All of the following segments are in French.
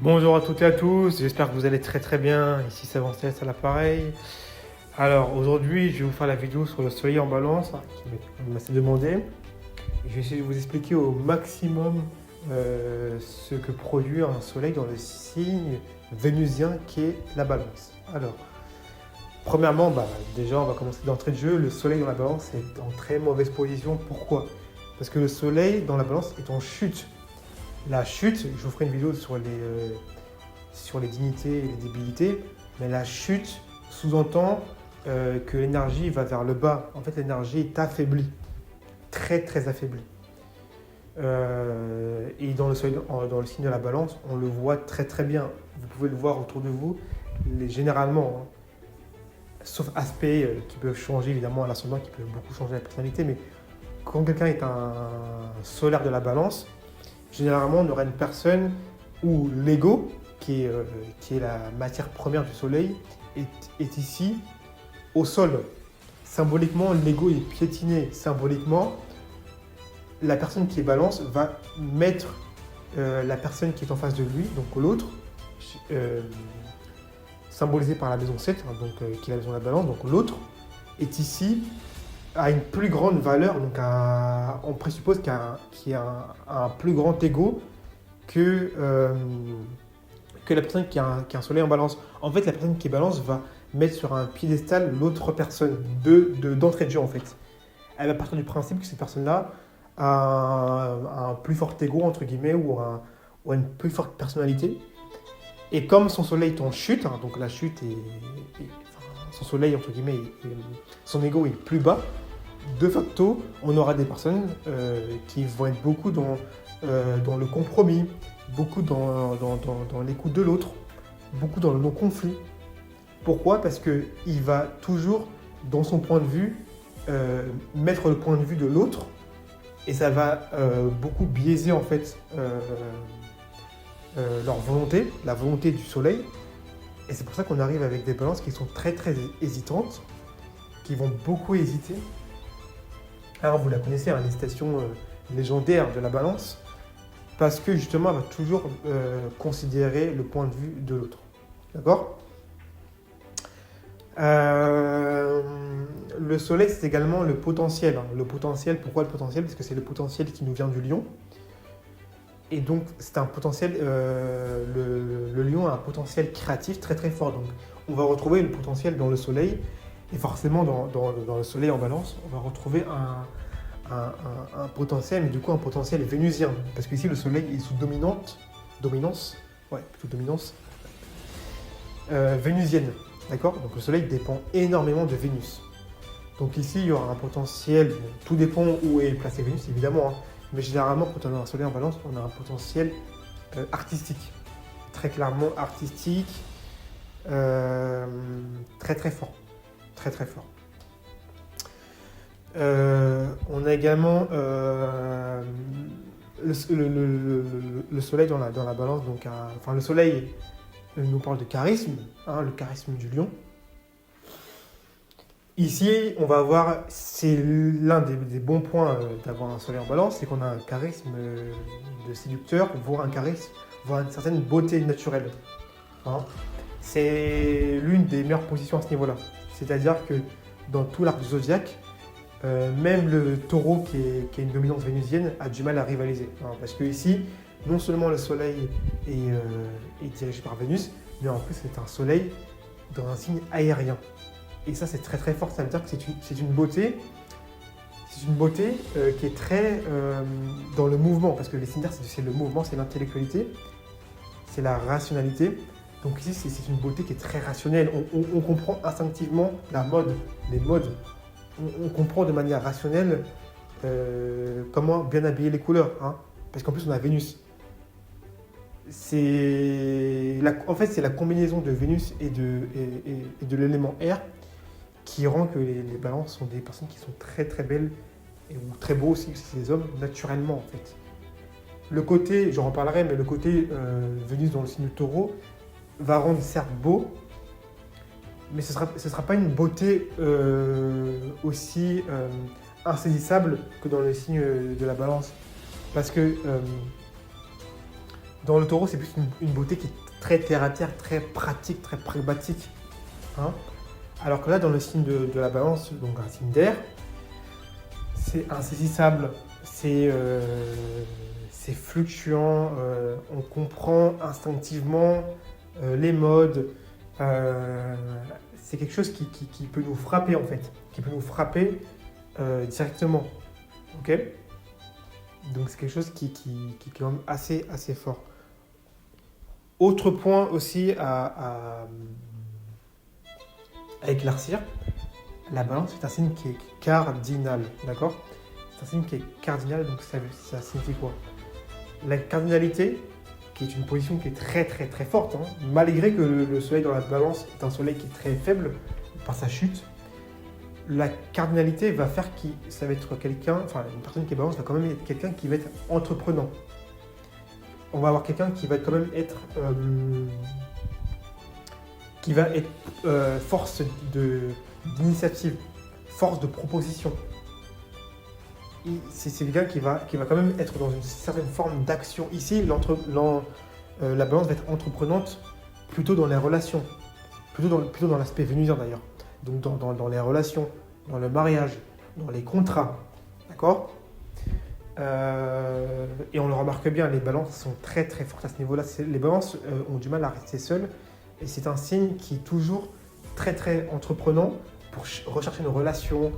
Bonjour à toutes et à tous, j'espère que vous allez très très bien. Ici c'est Céleste à l'appareil. Alors aujourd'hui, je vais vous faire la vidéo sur le soleil en balance qui m'a été demandé. Je vais essayer de vous expliquer au maximum ce que produit un soleil dans le signe vénusien qui est la balance. Alors, premièrement, déjà on va commencer d'entrée de jeu. Le soleil dans la balance est en très mauvaise position. Pourquoi? Parce que le soleil dans la balance est en chute. La chute, je vous ferai une vidéo sur les dignités et les débilités, mais la chute sous-entend que l'énergie va vers le bas. En fait, l'énergie est affaiblie, très très affaiblie. Et dans le signe de la balance, on le voit très très bien. Vous pouvez le voir autour de vous, généralement, sauf aspects qui peuvent changer évidemment à l'ascendant, qui peuvent beaucoup changer la personnalité, mais quand quelqu'un est un solaire de la balance, généralement, on aura une personne où l'ego, qui est la matière première du soleil, est ici au sol. Symboliquement, l'ego est piétiné. Symboliquement, la personne qui est balance va mettre la personne qui est en face de lui, donc l'autre, symbolisé par la maison 7, qui est la maison de la balance, donc l'autre est ici a une plus grande valeur, donc on présuppose qu'il y a un plus grand ego que la personne qui a un soleil en balance. En fait, la personne qui est balance va mettre sur un piédestal l'autre personne d'entrée de jeu en fait. Elle va partir du principe que cette personne-là a un plus fort ego entre guillemets ou a une plus forte personnalité. Et comme son soleil est en chute, donc la chute son soleil entre guillemets, son ego est plus bas. De facto, on aura des personnes qui vont être beaucoup dans le compromis, beaucoup dans l'écoute de l'autre, beaucoup dans le non-conflit. Pourquoi? Parce qu'il va toujours, dans son point de vue, mettre le point de vue de l'autre et ça va beaucoup biaiser en fait leur volonté, la volonté du soleil. Et c'est pour ça qu'on arrive avec des balances qui sont très très hésitantes, qui vont beaucoup hésiter. Alors vous la connaissez, l'hésitation légendaire de la balance, parce que justement elle va toujours considérer le point de vue de l'autre. D'accord? Le soleil, c'est également le potentiel. Le potentiel, pourquoi le potentiel? Parce que c'est le potentiel qui nous vient du lion. Et donc c'est un potentiel, le lion a un potentiel créatif très très fort. Donc on va retrouver le potentiel dans le soleil. Et forcément, dans le soleil en balance, on va retrouver un potentiel, mais du coup un potentiel vénusien. Parce qu'ici, le soleil est sous dominance vénusienne. D'accord? Donc le soleil dépend énormément de Vénus. Donc ici, il y aura un potentiel, tout dépend où est placé Vénus, évidemment. Mais généralement, quand on a un soleil en balance, on a un potentiel artistique. Très clairement artistique, très très fort. Très très fort. On a également le soleil dans la balance. Donc, le soleil nous parle de charisme, le charisme du lion. Ici, on va voir, c'est l'un des bons points d'avoir un soleil en balance, c'est qu'on a un charisme de séducteur, voire une certaine beauté naturelle. C'est l'une des meilleures positions à ce niveau-là. C'est-à-dire que dans tout l'arc du zodiaque, même le taureau qui a une dominance vénusienne a du mal à rivaliser. Parce que ici, non seulement le soleil est dirigé par Vénus, mais en plus c'est un soleil dans un signe aérien. Et ça c'est très très fort, ça veut dire que c'est une beauté, qui est très dans le mouvement, parce que les signes d'air c'est le mouvement, c'est l'intellectualité, c'est la rationalité. Donc ici, c'est une beauté qui est très rationnelle. On comprend instinctivement la mode, les modes. On comprend de manière rationnelle comment bien habiller les couleurs. Parce qu'en plus, on a Vénus. En fait, c'est la combinaison de Vénus et de l'élément air qui rend que les balances sont des personnes qui sont très très belles ou très beaux aussi, c'est des hommes naturellement en fait. Le côté, j'en reparlerai, mais le côté Vénus dans le signe du taureau va rendre certes beau, mais ce sera pas une beauté aussi insaisissable que dans le signe de la balance. Parce que Dans le taureau, c'est plus une beauté qui est très terre-à-terre, très pratique, très pragmatique. Hein. Alors que là, dans le signe de la balance, donc un signe d'air, c'est insaisissable, c'est fluctuant, on comprend instinctivement les modes. C'est quelque chose qui peut nous frapper en fait, qui peut nous frapper directement. Ok. Donc c'est quelque chose qui est quand même assez fort. Autre point aussi à éclaircir, la balance est un signe qui est cardinal, d'accord? C'est un signe qui est cardinal, donc ça signifie quoi? La cardinalité, qui est une position qui est très très très forte, hein, malgré que le soleil dans la balance est un soleil qui est très faible par sa chute, la cardinalité va faire ça va être quelqu'un, enfin une personne qui est balance va quand même être quelqu'un qui va être entreprenant. On va avoir quelqu'un qui va quand même être force d'initiative, force de proposition. C'est quelqu'un qui va quand même être dans une certaine forme d'action. Ici, la balance va être entreprenante plutôt dans les relations, plutôt dans l'aspect vénusien d'ailleurs. Donc dans les relations, dans le mariage, dans les contrats, d'accord? Et on le remarque bien, les balances sont très très fortes à ce niveau-là. Les balances ont du mal à rester seules. Et c'est un signe qui est toujours très très entreprenant pour rechercher une relation,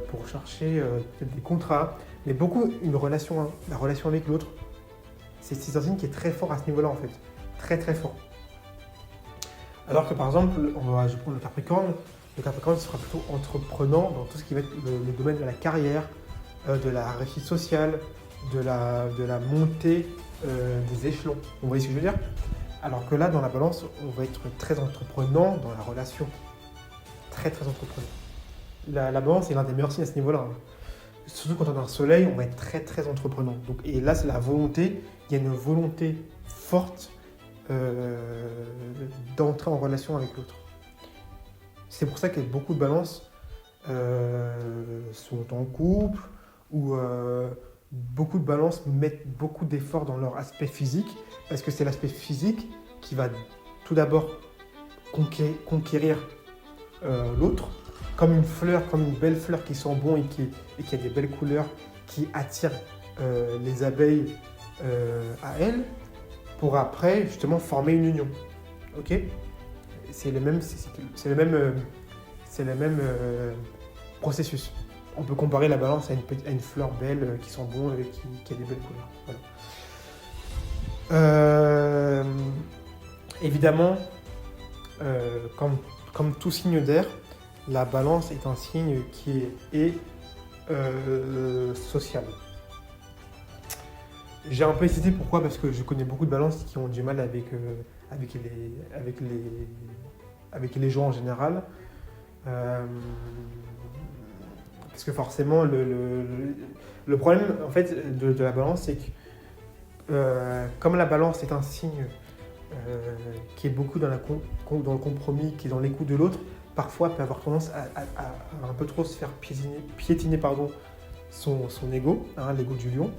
pour chercher peut-être des contrats, mais beaucoup la relation avec l'autre. C'est un signe qui est très fort à ce niveau-là en fait, très très fort. Alors que par exemple, je vais prendre le Capricorne sera plutôt entreprenant dans tout ce qui va être le domaine de la carrière, de la réussite sociale, de la montée des échelons. Vous voyez ce que je veux dire? Alors que là, dans la balance, on va être très entreprenant dans la relation. Très, très entreprenant. La balance est l'un des meilleurs signes à ce niveau-là. Hein. Surtout quand on a un soleil, on va être très, très entreprenant. Donc, et là, c'est la volonté. Il y a une volonté forte d'entrer en relation avec l'autre. C'est pour ça que beaucoup de balances sont en couple ou beaucoup de balances mettent beaucoup d'efforts dans leur aspect physique parce que c'est l'aspect physique qui va tout d'abord conquérir l'autre comme une fleur, comme une belle fleur qui sent bon et qui a des belles couleurs qui attire les abeilles à elle pour après justement former une union. Ok? C'est le même processus. On peut comparer la balance à une fleur belle qui sent bon et qui a des belles couleurs. Voilà. Évidemment, comme tout signe d'air, la balance est un signe qui est social. J'ai un peu hésité, pourquoi? Parce que je connais beaucoup de balances qui ont du mal avec les gens en général. Parce que forcément, le problème en fait, de la balance, c'est que comme la balance est un signe qui est beaucoup dans le compromis, qui est dans l'écoute de l'autre, parfois peut avoir tendance à un peu trop se faire piétiner son ego, hein, l'ego du lion.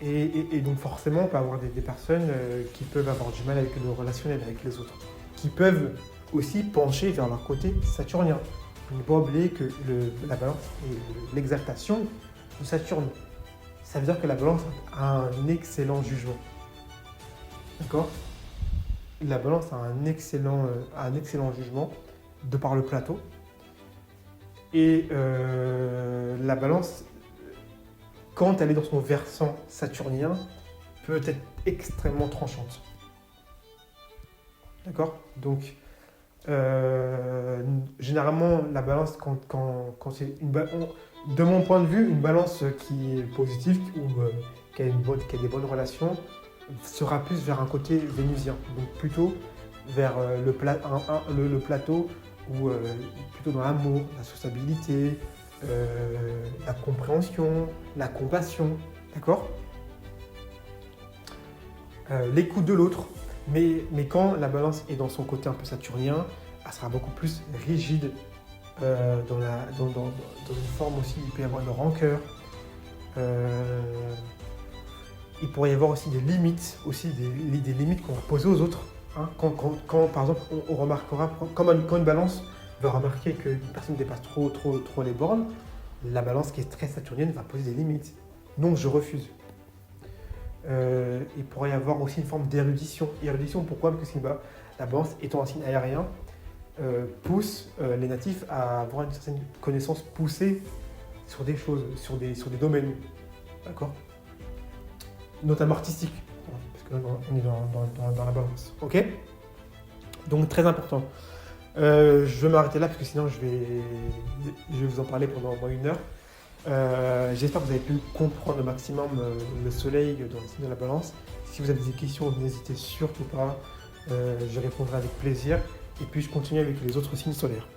Et donc forcément, on peut avoir des personnes qui peuvent avoir du mal avec le relationnel avec les autres, qui peuvent aussi pencher vers leur côté saturnien. Il ne faut pas oublier que la balance est l'exaltation de Saturne. Ça veut dire que la balance a un excellent jugement. D'accord? La balance a un excellent jugement de par le plateau. Et la balance, quand elle est dans son versant saturnien, peut être extrêmement tranchante. D'accord? Donc, généralement, la balance, quand c'est de mon point de vue, une balance qui est positive ou qui a des bonnes relations, sera plus vers un côté vénusien. Donc, plutôt vers le plateau ou plutôt dans l'amour, la sociabilité, la compréhension, la compassion, d'accord? L'écoute de l'autre. Mais quand la balance est dans son côté un peu saturnien, elle sera beaucoup plus rigide, dans une forme aussi, il peut y avoir de rancœur. Il pourrait y avoir aussi des limites, des limites qu'on va poser aux autres. Hein. Quand, par exemple, on remarquera, quand une balance va remarquer qu'une personne dépasse trop les bornes, la balance qui est très saturnienne va poser des limites. Donc je refuse. Il pourrait y avoir aussi une forme d'érudition. Érudition, pourquoi? Parce que la balance, étant un signe aérien, pousse les natifs à avoir une certaine connaissance poussée sur des choses, sur des domaines. D'accord? Notamment artistique, parce que là, on est dans la balance. Ok? Donc très important. Je vais m'arrêter là parce que sinon je vais vous en parler pendant au moins 1 heure. J'espère que vous avez pu comprendre au maximum le soleil dans le signe de la balance. Si vous avez des questions, n'hésitez surtout pas. Je répondrai avec plaisir. Et puis je continue avec les autres signes solaires.